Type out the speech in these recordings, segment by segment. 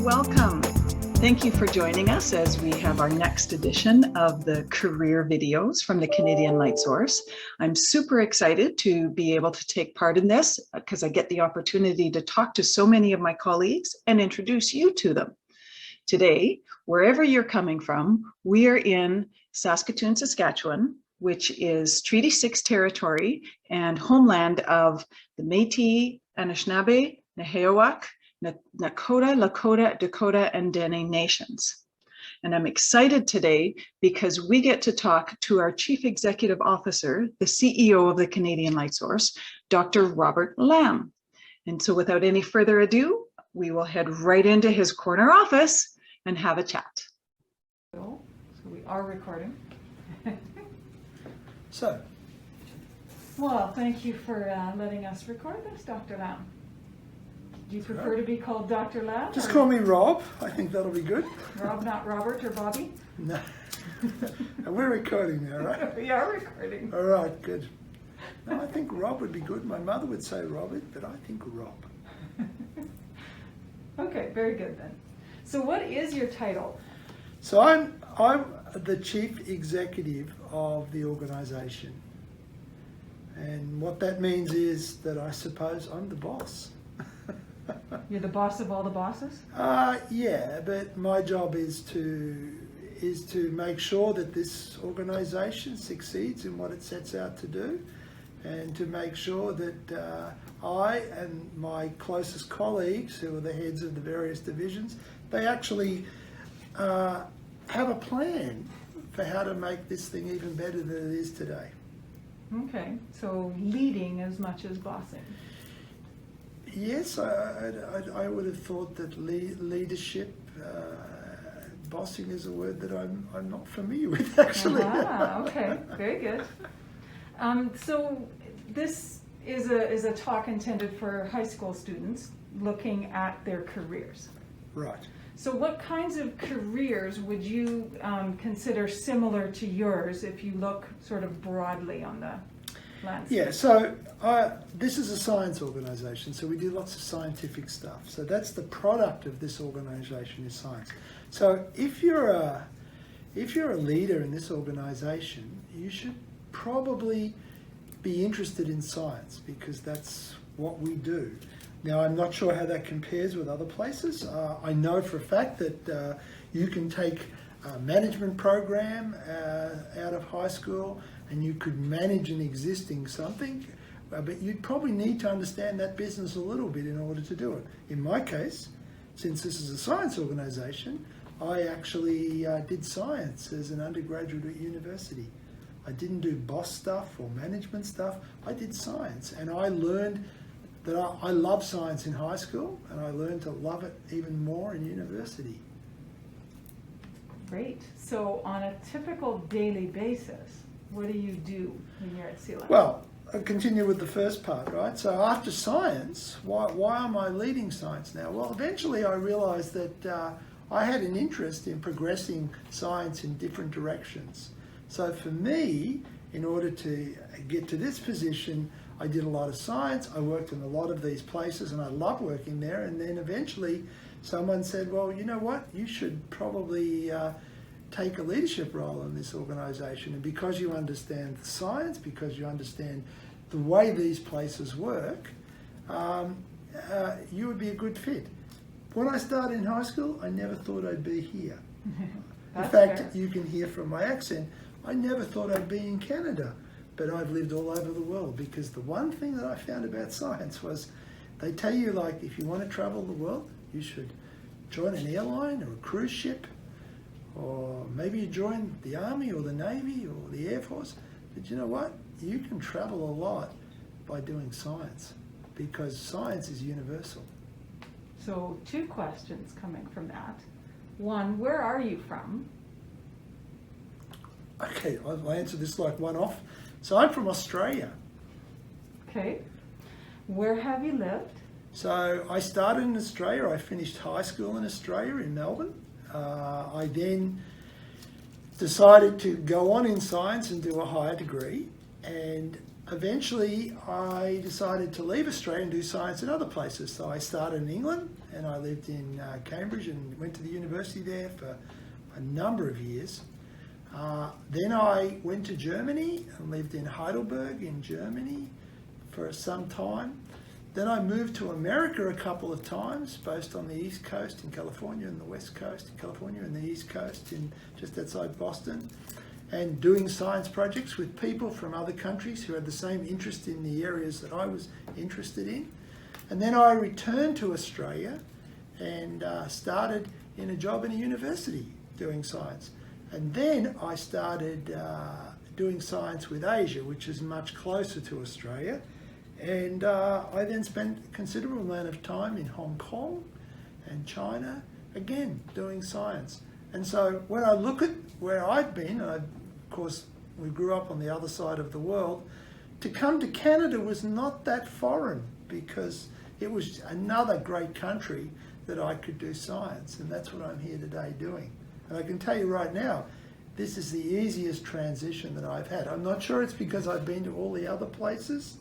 welcome. Thank you for joining us as we have our next edition of the career videos from the Canadian Light Source. I'm super excited to be able to take part in this because I get the opportunity to talk to so many of my colleagues and introduce you to them. Today, wherever you're coming from, we are in Saskatoon, Saskatchewan, which is Treaty 6 territory and homeland of the Métis, Anishinaabe, Nehiyawak, Nakota, Lakota, Dakota, and Dene nations. And I'm excited today because we get to talk to our Chief Executive Officer, the CEO of the Canadian Light Source, Dr. Robert Lamb. And so without any further ado, we will head right into his corner office and have a chat. So we are recording. Well, thank you for letting us record this, Dr. Lamb. Do you prefer to be called Dr. Lamb? Just call me Rob. I think that'll be good. Rob, not Robert or Bobby? No. And we're recording now, right? We are recording. All right, good. No, I think Rob would be good. My mother would say Robert, but I think Rob. Okay, very good then. So what is your title? So I'm the Chief Executive of the organisation. And what that means is that I suppose I'm the boss. You're the boss of all the bosses? Yeah, but my job is to make sure that this organisation succeeds in what it sets out to do, and to make sure that I and my closest colleagues, who are the heads of the various divisions, they actually have a plan for how to make this thing even better than it is today. Okay, so leading as much as bossing. Yes, I would have thought that leadership, bossing is a word that I'm not familiar with, actually. Okay, very good. So this is a talk intended for high school students looking at their careers. Right. So what kinds of careers would you consider similar to yours if you look sort of broadly on the landscape? Yeah, so this is a science organisation, so we do lots of scientific stuff. So that's the product of this organisation, is science. So if you're a leader in this organisation, you should probably be interested in science, because that's what we do. Now, I'm not sure how that compares with other places. I know for a fact that you can take a management program out of high school and you could manage an existing something, but you'd probably need to understand that business a little bit in order to do it. In my case, since this is a science organisation, I actually did science as an undergraduate at university. I didn't do boss stuff or management stuff. I did science, and I learned that I love science in high school, and I learned to love it even more in university. Great. So on a typical daily basis, what do you do when you're at CLS? Well, I'll continue with the first part, right? So after science, why am I leading science now? Well, eventually I realized that I had an interest in progressing science in different directions. So for me, in order to get to this position, I did a lot of science. I worked in a lot of these places, and I love working there. And then eventually someone said, well, you know what, you should probably take a leadership role in this organisation. And because you understand the science, because you understand the way these places work, you would be a good fit. When I started in high school, I never thought I'd be here. In fact, fair. you can hear from my accent, I never thought I'd be in Canada. But I've lived all over the world, because the one thing that I found about science was they tell you, like, if you want to travel the world, you should join an airline or a cruise ship, or maybe you join the Army or the Navy or the Air Force. But you know what? You can travel a lot by doing science, because science is universal. So 2 questions coming from that. One, where are you from? Okay, I'll answer this like one off. So I'm from Australia. Okay. Where have you lived? So I started in Australia. I finished high school in Australia in Melbourne. I then decided to go on in science and do a higher degree. And eventually I decided to leave Australia and do science in other places. So I started in England. and I lived in Cambridge and went to the university there for a number of years. Then I went to Germany and lived in Heidelberg in Germany for some time. Then I moved to America a couple of times, both on the East Coast in California and the West Coast in California and the East Coast in just outside Boston, and doing science projects with people from other countries who had the same interest in the areas that I was interested in. And then I returned to Australia and started in a job in a university doing science. And then I started doing science with Asia, which is much closer to Australia. And I then spent a considerable amount of time in Hong Kong and China, again, doing science. And so when I look at where I've been, and of course we grew up on the other side of the world, to come to Canada was not that foreign because it was another great country that I could do science. And that's what I'm here today doing. And I can tell you right now, this is the easiest transition that I've had. I'm not sure it's because I've been to all the other places,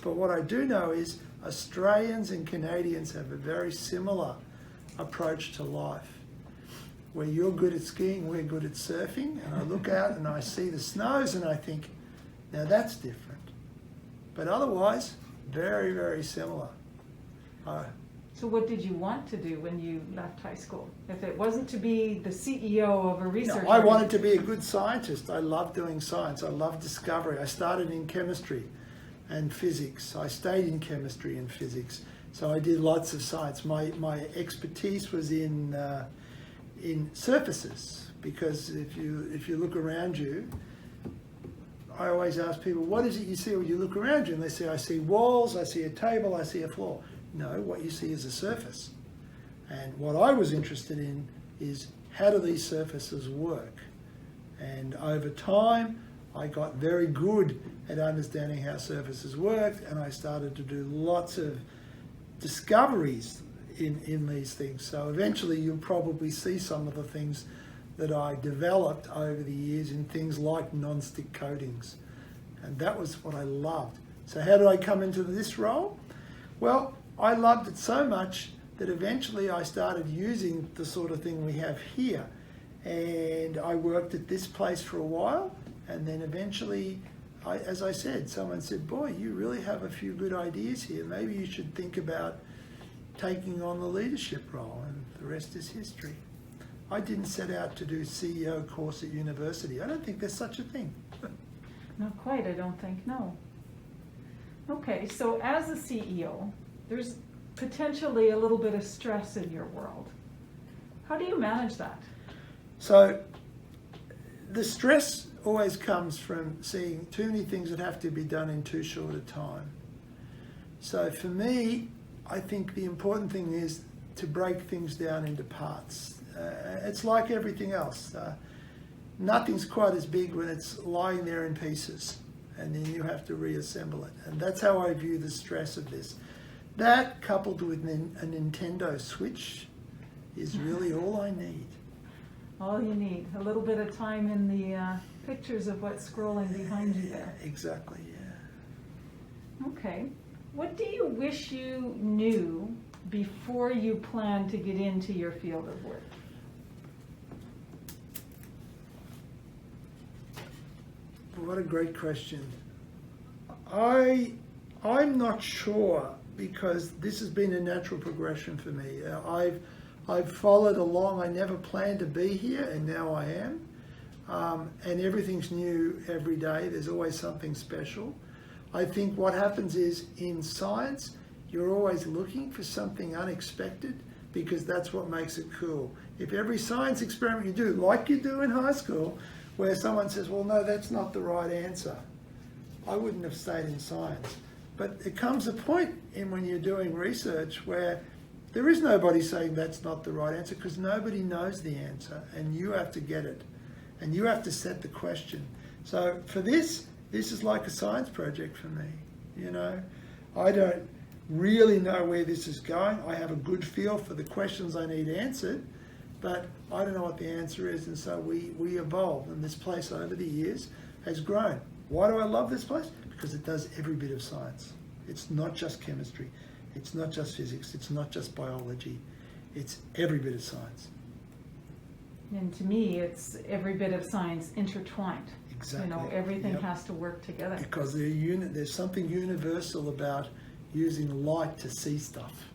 but what I do know is Australians and Canadians have a very similar approach to life. Where you're good at skiing, we're good at surfing, and I look out and I see the snows and I think, now that's different. But otherwise, very, very similar. So what did you want to do when you left high school? If it wasn't to be the CEO of a research I wanted to be a good scientist. I love doing science. I love discovery. I started in chemistry and physics. I stayed in chemistry and physics. So I did lots of science. My expertise was in surfaces, because if you look around you, I always ask people, what is it you see when you look around you? And they say, I see walls, I see a table, I see a floor. No, what you see is a surface. And what I was interested in is, how do these surfaces work? And over time, I got very good at understanding how surfaces worked, and I started to do lots of discoveries in these things. So eventually you'll probably see some of the things that I developed over the years in things like non-stick coatings. And that was what I loved. So how did I come into this role? Well, I loved it so much that eventually I started using the sort of thing we have here. And I worked at this place for a while, and then eventually, as I said, someone said, boy, you really have a few good ideas here. Maybe you should think about taking on the leadership role, and the rest is history. I didn't set out to do CEO course at university. I don't think there's such a thing. Not quite, I don't think, no. Okay, so as a CEO, there's potentially a little bit of stress in your world. How do you manage that? So the stress always comes from seeing too many things that have to be done in too short a time. So for me, I think the important thing is to break things down into parts. It's like everything else. Nothing's quite as big when it's lying there in pieces, and then you have to reassemble it. And that's how I view the stress of this. That, coupled with a Nintendo Switch, is really all I need. All you need, a little bit of time in the pictures of what's scrolling behind you there. Exactly, yeah. Okay. What do you wish you knew before you planned to get into your field of work? What a great question. I'm not sure, because this has been a natural progression for me. I've followed along. I never planned to be here, and now I am. And everything's new every day. There's always something special. I think what happens is, in science, you're always looking for something unexpected, because that's what makes it cool. If every science experiment you do, like you do in high school, where someone says, well, no, that's not the right answer, I wouldn't have stayed in science. But it comes a point in when you're doing research where there is nobody saying that's not the right answer, because nobody knows the answer, and you have to get it. And you have to set the question. So for this is like a science project for me. You know, I don't really know where this is going. I have a good feel for the questions I need answered, but I don't know what the answer is. And so we evolve, and this place over the years has grown. Why do I love this place? Because it does every bit of science. It's not just chemistry. It's not just physics, it's not just biology, it's every bit of science. And to me, it's every bit of science intertwined. Exactly. You know, everything Yep. has to work together. Because there's something universal about using light to see stuff.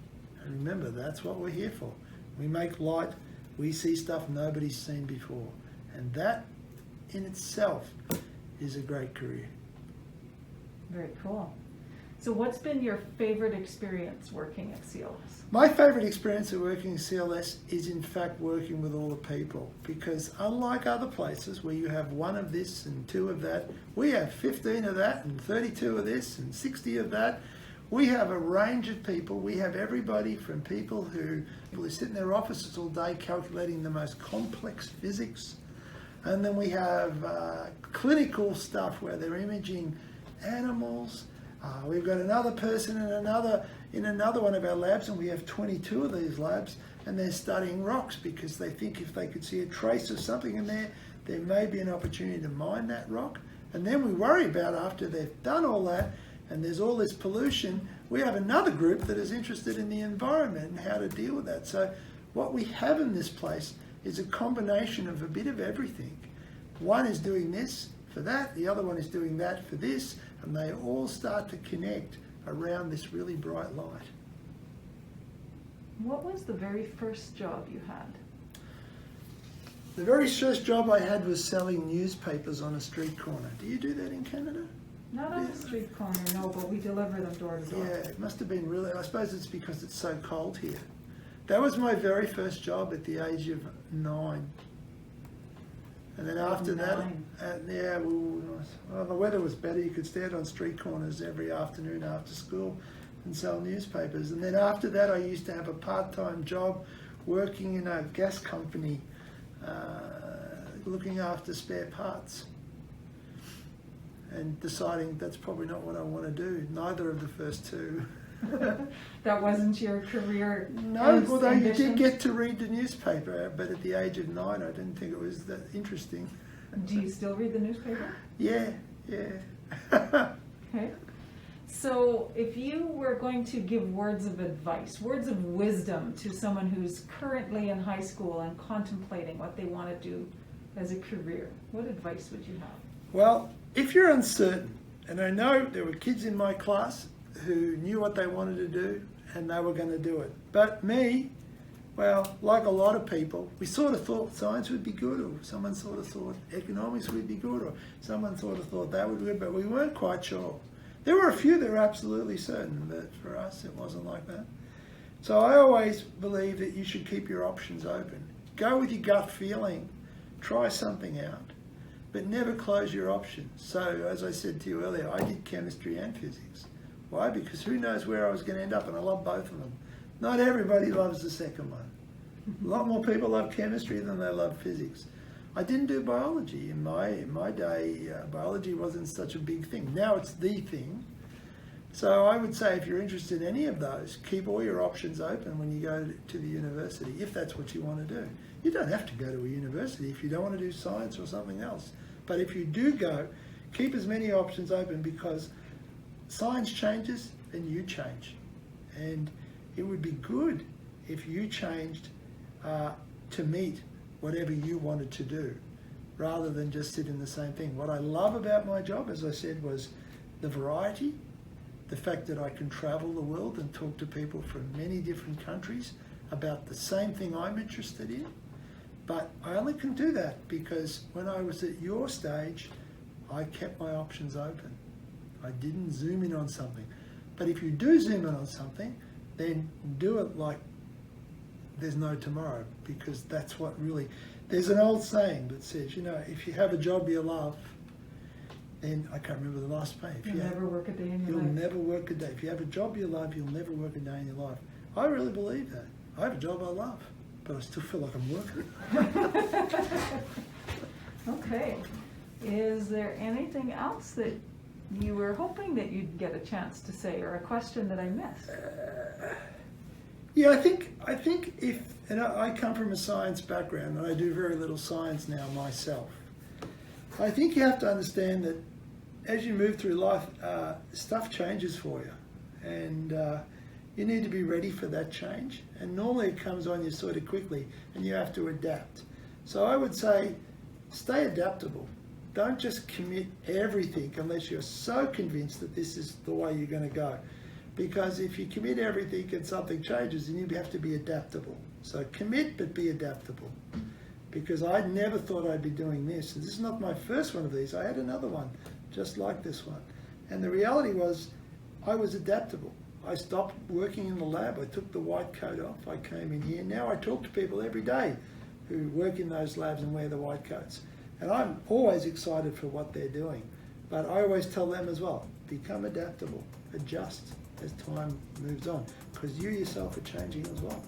And remember, that's what we're here for. We make light, we see stuff nobody's seen before. And that in itself is a great career. Very cool. So what's been your favorite experience working at CLS? My favourite experience of working at CLS is in fact working with all the people, because unlike other places where you have one of this and two of that, we have 15 of that and 32 of this and 60 of that. We have a range of people. We have everybody from people who sit in their offices all day calculating the most complex physics, and then we have clinical stuff where they're imaging animals. We've got another person in another one of our labs, and we have 22 of these labs, and they're studying rocks because they think if they could see a trace of something in there, there may be an opportunity to mine that rock. And then we worry about, after they've done all that and there's all this pollution, we have another group that is interested in the environment and how to deal with that. So what we have in this place is a combination of a bit of everything. One is doing this for that, the other one is doing that for this, and they all start to connect around this really bright light. What was the very first job you had? The very first job I had was selling newspapers on a street corner. Do you do that in Canada? Not on the street corner, no, but we deliver them door to door. Yeah, it must have been really, I suppose it's because it's so cold here. That was my very first job at the age of 9. And then after that, well, the weather was better. You could stand on street corners every afternoon after school and sell newspapers. And then after that, I used to have a part-time job working in a gas company, looking after spare parts, and deciding that's probably not what I want to do. Neither of the first two. That wasn't your career? No, although you ambition? did get to read the newspaper, but at the age of 9, I didn't think it was that interesting. Do you still read the newspaper? Yeah. Okay. So if you were going to give words of advice, words of wisdom to someone who's currently in high school and contemplating what they want to do as a career, what advice would you have? Well, if you're uncertain, and I know there were kids in my class who knew what they wanted to do and they were going to do it. But me, well, like a lot of people, we sort of thought science would be good, or someone sort of thought economics would be good, or someone sort of thought that would be good, but we weren't quite sure. There were a few that were absolutely certain, but for us it wasn't like that. So I always believe that you should keep your options open. Go with your gut feeling, try something out, but never close your options. So as I said to you earlier, I did chemistry and physics. Why? Because who knows where I was going to end up, and I love both of them. Not everybody loves the second one. A lot more people love chemistry than they love physics. I didn't do biology. In my day, biology wasn't such a big thing. Now it's the thing. So I would say if you're interested in any of those, keep all your options open when you go to the university, if that's what you want to do. You don't have to go to a university if you don't want to do science or something else. But if you do go, keep as many options open, because science changes and you change. And it would be good if you changed to meet whatever you wanted to do, rather than just sit in the same thing. What I love about my job, as I said, was the variety, the fact that I can travel the world and talk to people from many different countries about the same thing I'm interested in. But I only can do that because when I was at your stage, I kept my options open. I didn't zoom in on something. But if you do zoom in on something, then do it like there's no tomorrow, because that's what really... There's an old saying that says, you know, if you have a job you love, then, I can't remember the last page. You'll never work a day in your You'll life. never work a day. If you have a job you love, you'll never work a day in your life. I really believe that. I have a job I love, but I still feel like I'm working. Okay. Is there anything else that you were hoping that you'd get a chance to say, or a question that I missed? Yeah, I think if, and I come from a science background and I do very little science now myself. I think you have to understand that as you move through life, stuff changes for you. And you need to be ready for that change. And normally it comes on you sort of quickly and you have to adapt. So I would say stay adaptable. Don't just commit everything unless you're so convinced that this is the way you're going to go. Because if you commit everything and something changes, then you have to be adaptable. So commit, but be adaptable. Because I never thought I'd be doing this. And this is not my first one of these. I had another one just like this one. And the reality was I was adaptable. I stopped working in the lab. I took the white coat off. I came in here. Now I talk to people every day who work in those labs and wear the white coats. And I'm always excited for what they're doing. But I always tell them as well, become adaptable, adjust as time moves on, because you yourself are changing as well.